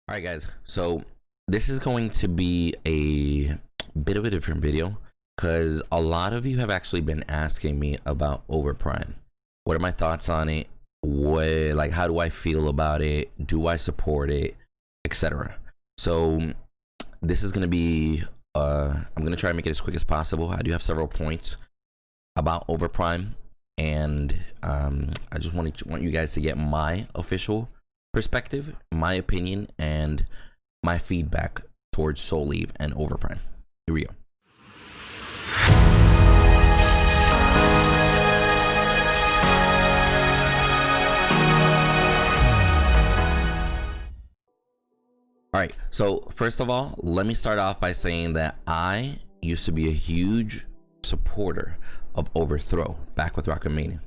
All right, guys. So this is going to be a bit of a different video because a lot of you have actually been asking me about Overprime. What are my thoughts on it? Like, how do I feel about it? Do I support it, etc. So this is going to be I'm going to try and make it as quick as possible. I do have several points about Overprime, and I just want you guys to get my official perspective, my opinion, and my feedback towards Soul Leave and Overprime. Here we go. All right, so first of all, let me start off by saying that I used to be a huge supporter of Overthrow back with Rocket Mania.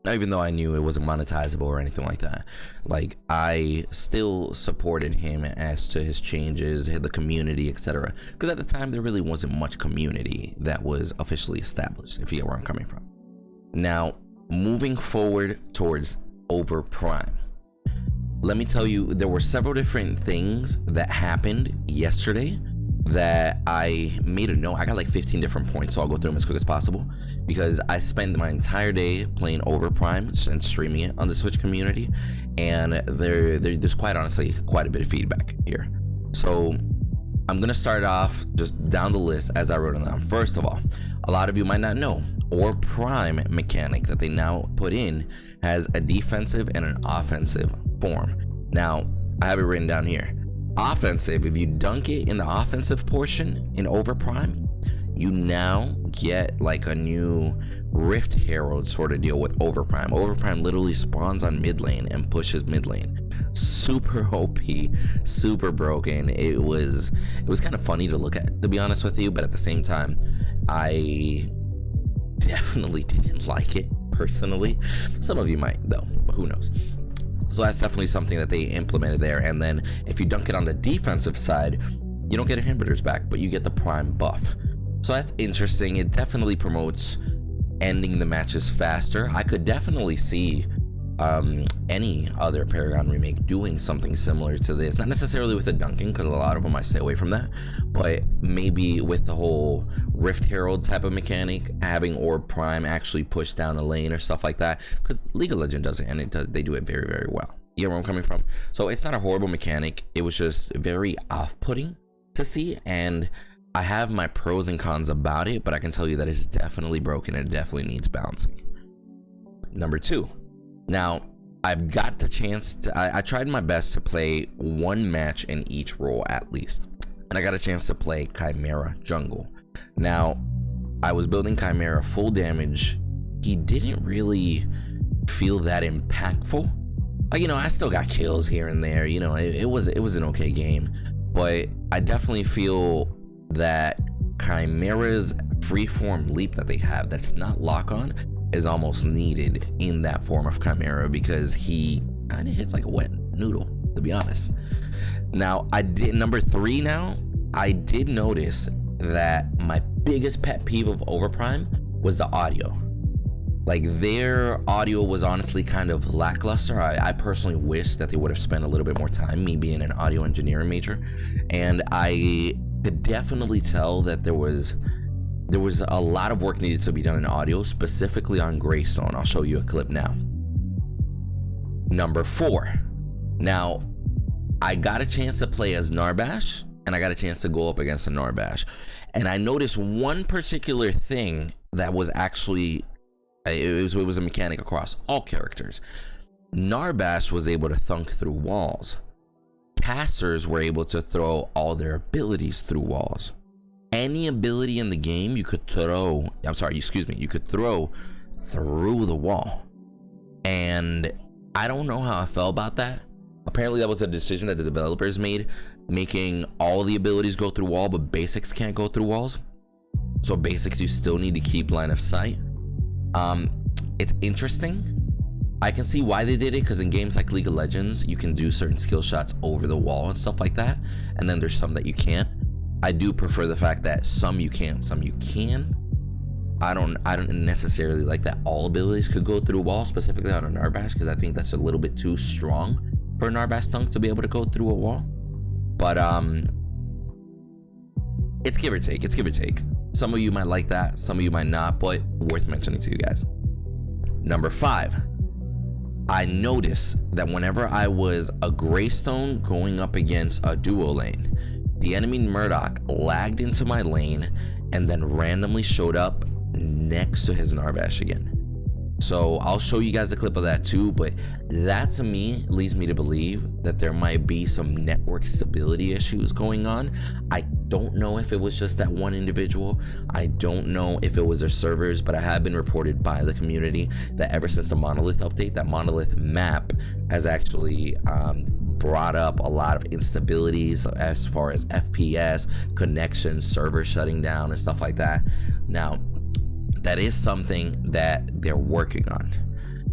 Now, even though I knew it wasn't monetizable or anything like that, like, I still supported him as to his changes, the community, etc. Because at the time, there really wasn't much community that was officially established, if you get where I'm coming from. Now, moving forward towards Overprime, let me tell you, there were several different things that happened yesterday that I made a note. I got like 15 different points, so I'll go through them as quick as possible because I spent my entire day playing Overprime and streaming it on the Twitch community, and there's quite honestly quite a bit of feedback here. So I'm gonna start off just down the list as I wrote them down. First of all, a lot of you might not know, Overprime mechanic that they now put in has a defensive and an offensive form. Now, I have it written down here. Offensive, if you dunk it in the offensive portion in Overprime, you now get like a new Rift Herald sort of deal with Overprime. Overprime literally spawns on mid lane and pushes mid lane. Super OP, super broken. It was kind of funny to look at, to be honest with you, but at the same time, I definitely didn't like it personally. Some of you might though, but who knows. So that's definitely something that they implemented there. And then if you dunk it on the defensive side, you don't get inhibitors back, but you get the prime buff. So that's interesting. It definitely promotes ending the matches faster. I could definitely see any other Paragon remake doing something similar to this. Not necessarily with the dunking, because a lot of them I stay away from that, but maybe with the whole Rift Herald type of mechanic, having Orb Prime actually push down a lane or stuff like that, because League of Legends does it, and they do it very, very well. You know where I'm coming from? So it's not a horrible mechanic. It was just very off-putting to see, and I have my pros and cons about it, but I can tell you that it's definitely broken and it definitely needs balancing. Number two. Now, I've got the chance to, I tried my best to play one match in each role at least, and I got a chance to play Chimera jungle. Now, I was building Chimera full damage. He didn't really feel that impactful. Like, you know, I still got kills here and there. You know, it was an okay game, but I definitely feel that Chimera's freeform leap that they have that's not lock on is almost needed in that form of Chimera, because he kind of hits like a wet noodle, to be honest. Now, number three now, I did notice that my biggest pet peeve of Overprime was the audio. Like, their audio was honestly kind of lackluster. I personally wish that they would have spent a little bit more time, me being an audio engineering major, and I could definitely tell that there was a lot of work needed to be done in audio, specifically on Greystone. I'll show you a clip now. Number four. Now, I got a chance to play as Narbash, and I got a chance to go up against a Narbash. And I noticed one particular thing that was actually, it was a mechanic across all characters. Narbash was able to thunk through walls. Casters were able to throw all their abilities through walls. Any ability in the game you could throw, you could throw through the wall. And I don't know how I felt about that. Apparently that was a decision that the developers made, making all the abilities go through wall, but basics can't go through walls. So basics, you still need to keep line of sight. It's interesting. I can see why they did it, because in games like League of Legends, you can do certain skill shots over the wall and stuff like that, and then there's some that you can't. I do prefer the fact that some you can't, some you can. I don't necessarily like that all abilities could go through a wall, specifically on a Narbash, because I think that's a little bit too strong for a Narbash thunk to be able to go through a wall. But it's give or take. It's give or take. Some of you might like that, some of you might not, but worth mentioning to you guys. Number 5, I noticed that whenever I was a Greystone going up against a duo lane, the enemy Murdock lagged into my lane and then randomly showed up next to his Narbash again. So I'll show you guys a clip of that too, but that to me leads me to believe that there might be some network stability issues going on. I don't know if it was just that one individual. I don't know if it was their servers, but I have been reported by the community that ever since the Monolith update, that Monolith map has actually brought up a lot of instabilities as far as FPS, connections, servers shutting down and stuff like that. Now, that is something that they're working on.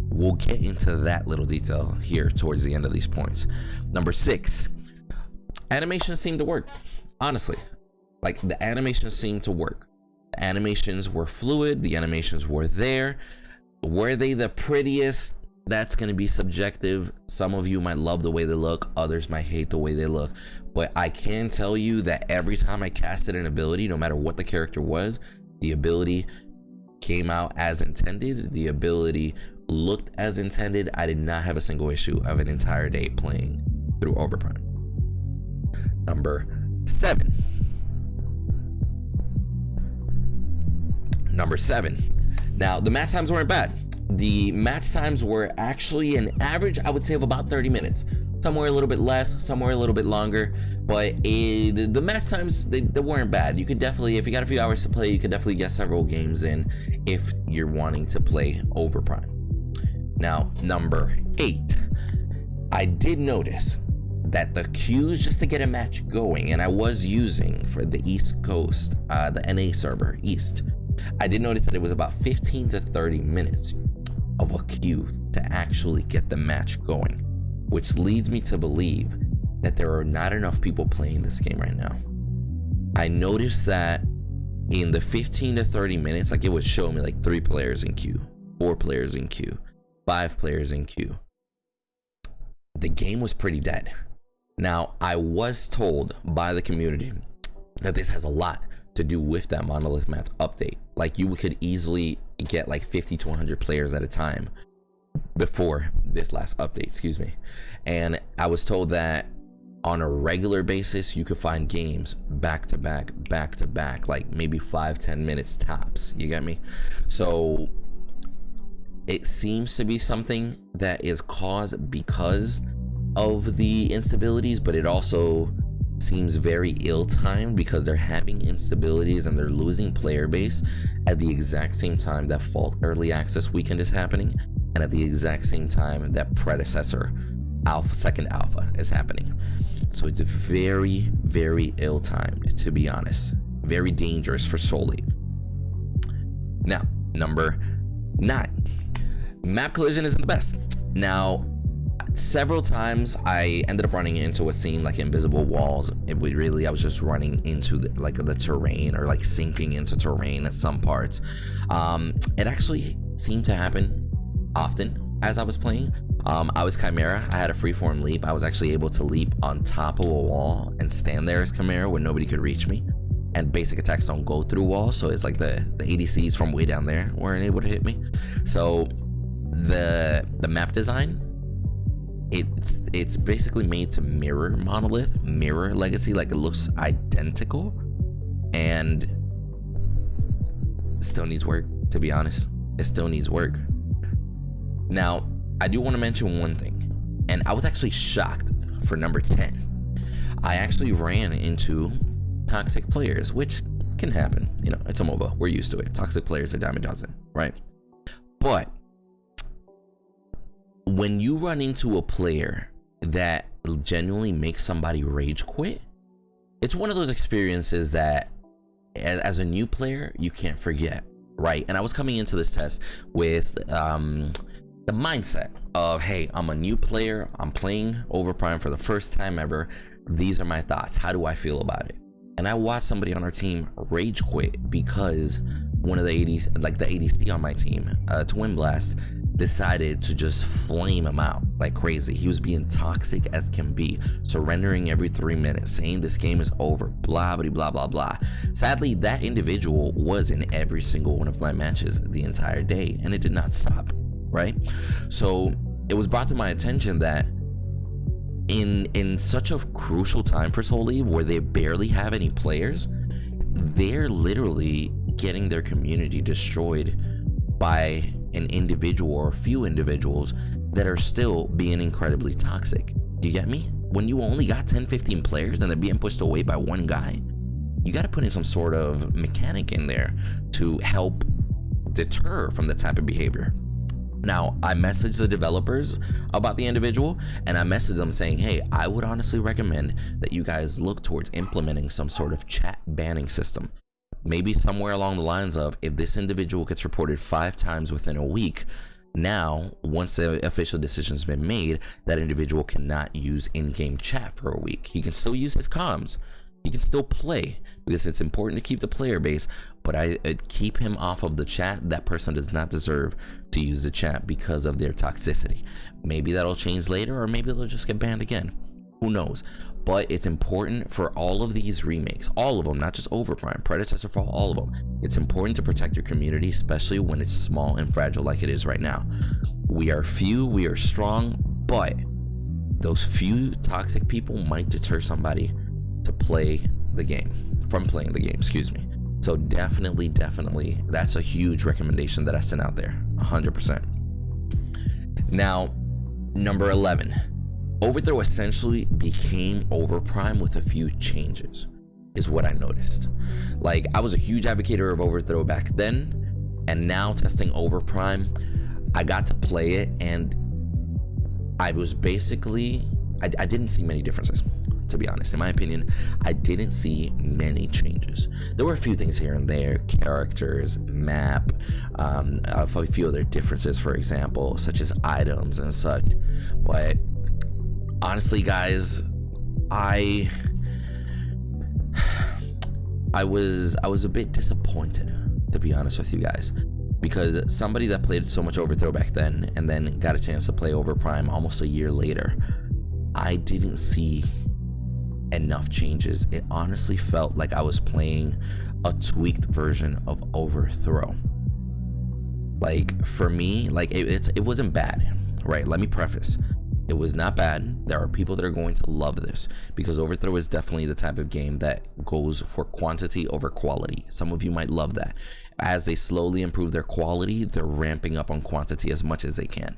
We'll get into that little detail here towards the end of these points. Number 6, animations seem to work. Honestly, like the animations seem to work. The animations were fluid. The animations were there. Were they the prettiest? That's going to be subjective. Some of you might love the way they look. Others might hate the way they look. But I can tell you that every time I casted an ability, no matter what the character was, the ability came out as intended. The ability looked as intended. I did not have a single issue of an entire day playing through Overprime. Number 7. Number 7. Now, the match times weren't bad. The match times were actually an average, I would say, of about 30 minutes. Somewhere a little bit less, somewhere a little bit longer, but the match times, they weren't bad. You could definitely, if you got a few hours to play, you could definitely get several games in if you're wanting to play Overprime. Now, number 8, I did notice that the queues just to get a match going, and I was using for the East Coast, the NA server, East, I did notice that it was about 15 to 30 minutes of a queue to actually get the match going, which leads me to believe that there are not enough people playing this game right now. I noticed that in the 15 to 30 minutes, like it would show me like 3 players in queue, 4 players in queue, 5 players in queue. The game was pretty dead. Now, I was told by the community that this has a lot to do with that Monolith map update. Like you could easily get like 50 to 100 players at a time before this last update, excuse me. And I was told that on a regular basis you could find games back to back, like maybe 5-10 minutes tops, you get me? So it seems to be something that is caused because of the instabilities, but it also seems very ill-timed because they're having instabilities and they're losing player base at the exact same time that Fault Early Access Weekend is happening, and at the exact same time that Predecessor second alpha is happening. So it's very, very ill-timed, to be honest. Very dangerous for Soul Eve. Now, number 9. Map collision isn't the best. Now, several times I ended up running into a scene like invisible walls. I was just running into the terrain, or like sinking into terrain at some parts. It actually seemed to happen often as I was playing. I was Chimera. I had a freeform leap. I was actually able to leap on top of a wall and stand there as Chimera where nobody could reach me. And basic attacks don't go through walls, so it's like the ADCs from way down there weren't able to hit me. So the map design, it's basically made to mirror Monolith, mirror Legacy, like it looks identical, and it still needs work, to be honest. It still needs work. Now, I do want to mention one thing, and I was actually shocked for number 10. I actually ran into toxic players, which can happen. You know, it's a MOBA. We're used to it. Toxic players are dime a dozen, right? But when you run into a player that genuinely makes somebody rage quit, it's one of those experiences that as a new player you can't forget, right? And I was coming into this test with the mindset of, hey, I'm a new player, I'm playing Overprime for the first time ever, these are my thoughts, how do I feel about it? And I watched somebody on our team rage quit because one of the 80s, like the ADC on my team, Twin Blast, decided to just flame him out like crazy. He was being toxic as can be, surrendering every 3 minutes, saying this game is over, blah blah blah blah blah. Sadly, that individual was in every single one of my matches the entire day, and it did not stop, right? So it was brought to my attention that in such a crucial time for Soul Eve, where they barely have any players, they're literally getting their community destroyed by an individual or a few individuals that are still being incredibly toxic. You get me? When you only got 10-15 players and they're being pushed away by one guy, you got to put in some sort of mechanic in there to help deter from that type of behavior. Now, I messaged the developers about the individual, and I messaged them saying, hey, I would honestly recommend that you guys look towards implementing some sort of chat banning system. Maybe somewhere along the lines of, if this individual gets reported 5 times within a week, now, once the official decision's been made, that individual cannot use in-game chat for a week. He can still use his comms. He can still play, because it's important to keep the player base, but I keep him off of the chat. That person does not deserve to use the chat because of their toxicity. Maybe that'll change later, or maybe they'll just get banned again. Who knows? But it's important for all of these remakes, all of them, not just Overprime, Predecessor for all of them. It's important to protect your community, especially when it's small and fragile like it is right now. We are few, we are strong, but those few toxic people might deter somebody to play the game, from playing the game, excuse me. So definitely, that's a huge recommendation that I sent out there, 100%. Now, number 11. Overthrow essentially became Overprime with a few changes, is what I noticed. Like, I was a huge advocate of Overthrow back then, and now testing Overprime, I got to play it, and I was basically, I didn't see many differences, to be honest. In my opinion, I didn't see many changes. There were a few things here and there, characters, map, a few other differences, for example, such as items and such, but honestly, guys, I was a bit disappointed, to be honest with you guys, because somebody that played so much Overthrow back then and then got a chance to play Overprime almost a year later, I didn't see enough changes. It honestly felt like I was playing a tweaked version of Overthrow. Like, for me, like it wasn't bad, right? Let me preface. It was not bad. There are people that are going to love this, because Overthrow is definitely the type of game that goes for quantity over quality. Some of you might love that. As they slowly improve their quality, they're ramping up on quantity as much as they can.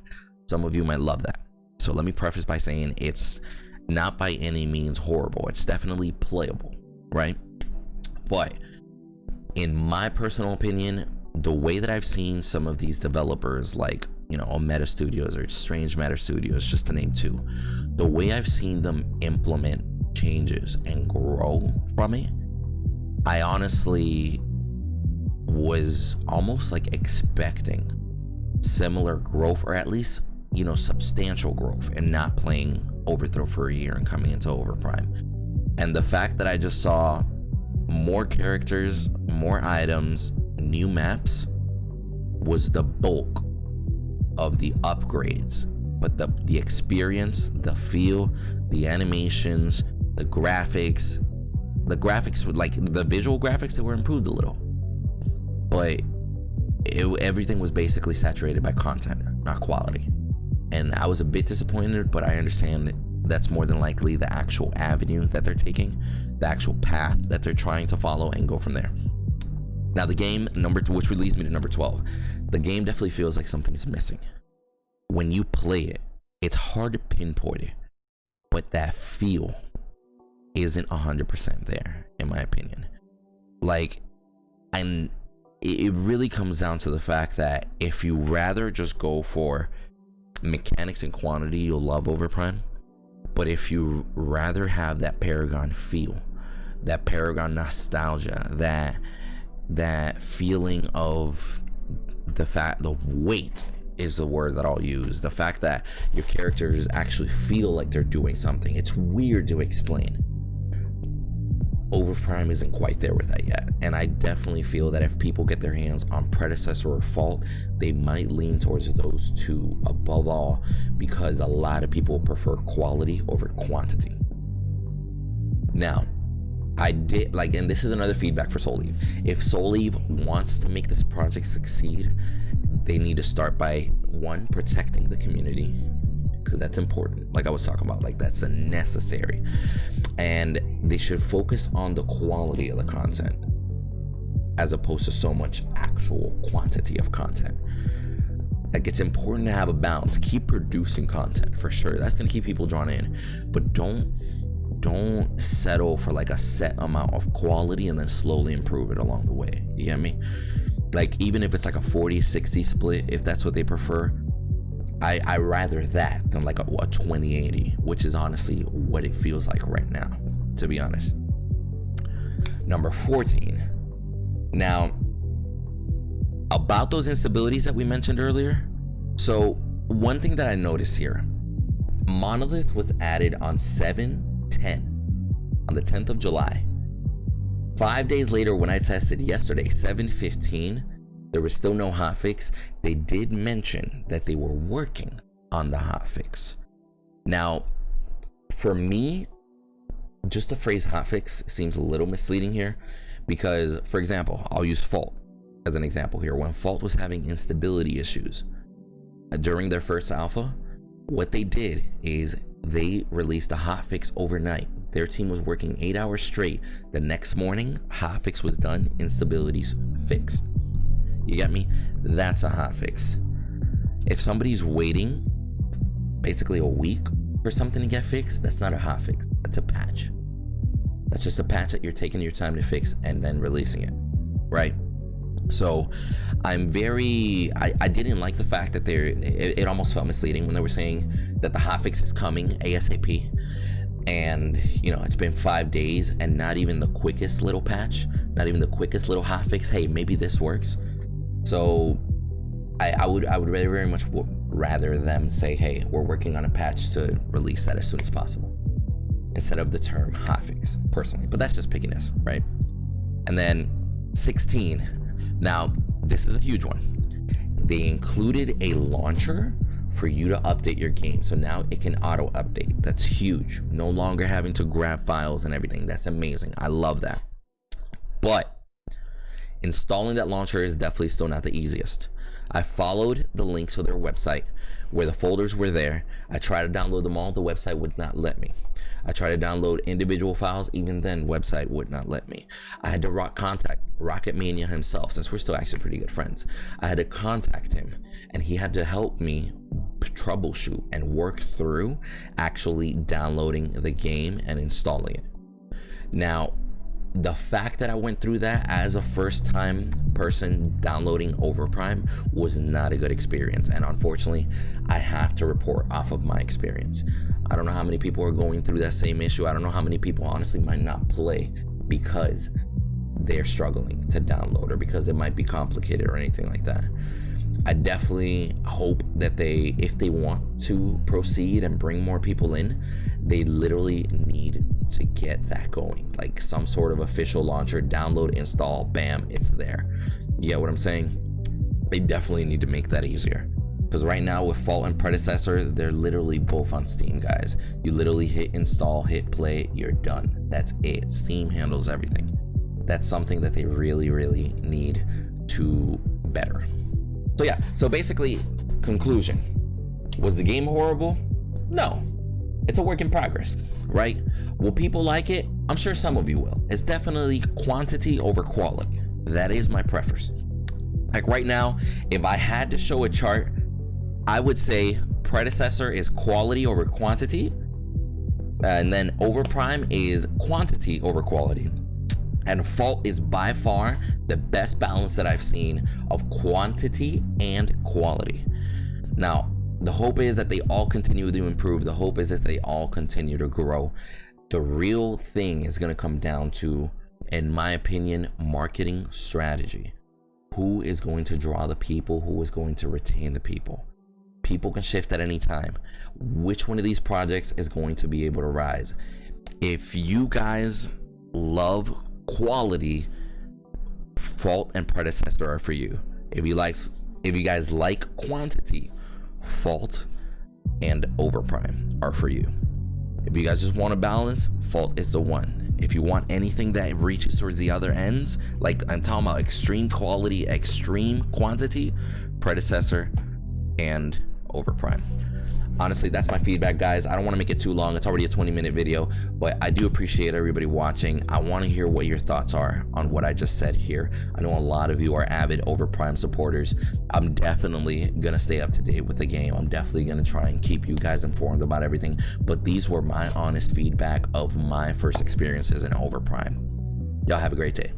Some of you might love that. So let me preface by saying it's not by any means horrible. It's definitely playable, right? But in my personal opinion, the way that I've seen some of these developers, like, you know, Meta Studios or Strange Matter Studios, just to name 2, the way I've seen them implement changes and grow from it, I honestly was almost like expecting similar growth, or at least, you know, substantial growth, and not playing Overthrow for a year and coming into Overprime. And the fact that I just saw more characters, more items, new maps was the bulk of the upgrades. But the experience, the feel, the animations, the graphics were like, the visual graphics, they were improved a little, but everything was basically saturated by content, not quality. And I was a bit disappointed, but I understand that's more than likely the actual avenue that they're taking, the actual path that they're trying to follow, and go from there. Now, the game, which leads me to number 12, the game definitely feels like something's missing. When you play it, it's hard to pinpoint it, but that feel isn't 100% there, in my opinion. Like, and it really comes down to the fact that if you rather just go for mechanics and quantity, you'll love Overprime. But if you rather have that Paragon feel, that Paragon nostalgia, that feeling of the weight is the word that I'll use, the fact that your characters actually feel like they're doing something. It's weird to explain. Overprime isn't quite there with that yet, and I definitely feel that if people get their hands on Predecessor or Fault, they might lean towards those two above all, because a lot of people prefer quality over quantity. Now, I did like, and this is another feedback for Soul Eve. If Soul Eve wants to make this project succeed, they need to start by, one, protecting the community, because that's important. Like I was talking about, like that's a necessary. And they should focus on the quality of the content as opposed to so much actual quantity of content. Like, it's important to have a balance. Keep producing content for sure. That's gonna keep people drawn in, but don't settle for like a set amount of quality and then slowly improve it along the way. You get me? Like, even if it's like a 40-60 split, if that's what they prefer, I rather that than like a 20-80, which is honestly what it feels like right now, to be honest. Number 14. Now, about those instabilities that we mentioned earlier. So one thing that I noticed here, Monolith was added on 7/10, on the 10th of July. 5 days later, when I tested yesterday, 7/15, there was still no hotfix. They did mention that they were working on the hotfix. Now, for me, just the phrase hotfix seems a little misleading here, because, for example, I'll use Fault as an example here. When Fault was having instability issues during their first alpha, what they did is they released a hotfix overnight. Their team was working 8 hours straight. The next morning, hotfix was done, instabilities fixed. You get me? That's a hotfix. If somebody's waiting basically a week for something to get fixed, that's not a hotfix. That's a patch. That's just a patch that you're taking your time to fix and then releasing it, right? So I'm very, I didn't like the fact that it almost felt misleading when they were saying that the hotfix is coming ASAP. And, you know, it's been 5 days and not even the quickest little patch, not even the quickest little hotfix. Hey, maybe this works. So I would very, very much rather them say, hey, we're working on a patch to release that as soon as possible, instead of the term hotfix, personally. But that's just pickiness, right? And then 16. Now, this is a huge one. They included a launcher for you to update your game. So now it can auto update. That's huge. No longer having to grab files and everything. That's amazing. I love that. But installing that launcher is definitely still not the easiest. I followed the link to their website where the folders were there. I tried to download them all. The website would not let me. I tried to download individual files. Even then, website would not let me. I had to contact Rocket Mania himself, since we're still actually pretty good friends. I had to contact him, and he had to help me troubleshoot and work through actually downloading the game and installing it. Now, the fact that I went through that as a first-time person downloading Overprime was not a good experience, and unfortunately I have to report off of my experience. I don't know how many people are going through that same issue. I don't know how many people honestly might not play because they're struggling to download, or because it might be complicated or anything like that. I definitely hope that if they want to proceed and bring more people in, they literally need to get that going. Like some sort of official launcher, download, install, bam, it's there. You get what I'm saying? They definitely need to make that easier. Because right now with Fault and Predecessor, they're literally both on Steam, guys. You literally hit install, hit play, you're done. That's it. Steam handles everything. That's something that they really, really need to better. So yeah, so basically, conclusion. Was the game horrible? No. It's a work in progress, right? Will people like it? I'm sure some of you will. It's definitely quantity over quality. That is my preference. Like right now, if I had to show a chart, I would say Predecessor is quality over quantity, and then Overprime is quantity over quality. And Fault is by far the best balance that I've seen of quantity and quality. Now, the hope is that they all continue to improve. The hope is that they all continue to grow. The real thing is going to come down to, in my opinion, marketing strategy. Who is going to draw the people? Who is going to retain the people? People can shift at any time. Which one of these projects is going to be able to rise? If you guys love quality, Fault and Predecessor are for you. If you guys like quantity, Fault and Overprime are for you. If you guys just want a balance, Fault is the one. If you want anything that reaches towards the other ends, like I'm talking about extreme quality, extreme quantity, Predecessor and Overprime. Honestly, that's my feedback, guys. I don't want to make it too long. It's already a 20-minute video, but I do appreciate everybody watching. I want to hear what your thoughts are on what I just said here. I know a lot of you are avid Overprime supporters. I'm definitely going to stay up to date with the game. I'm definitely going to try and keep you guys informed about everything, but these were my honest feedback of my first experiences in Overprime. Y'all have a great day.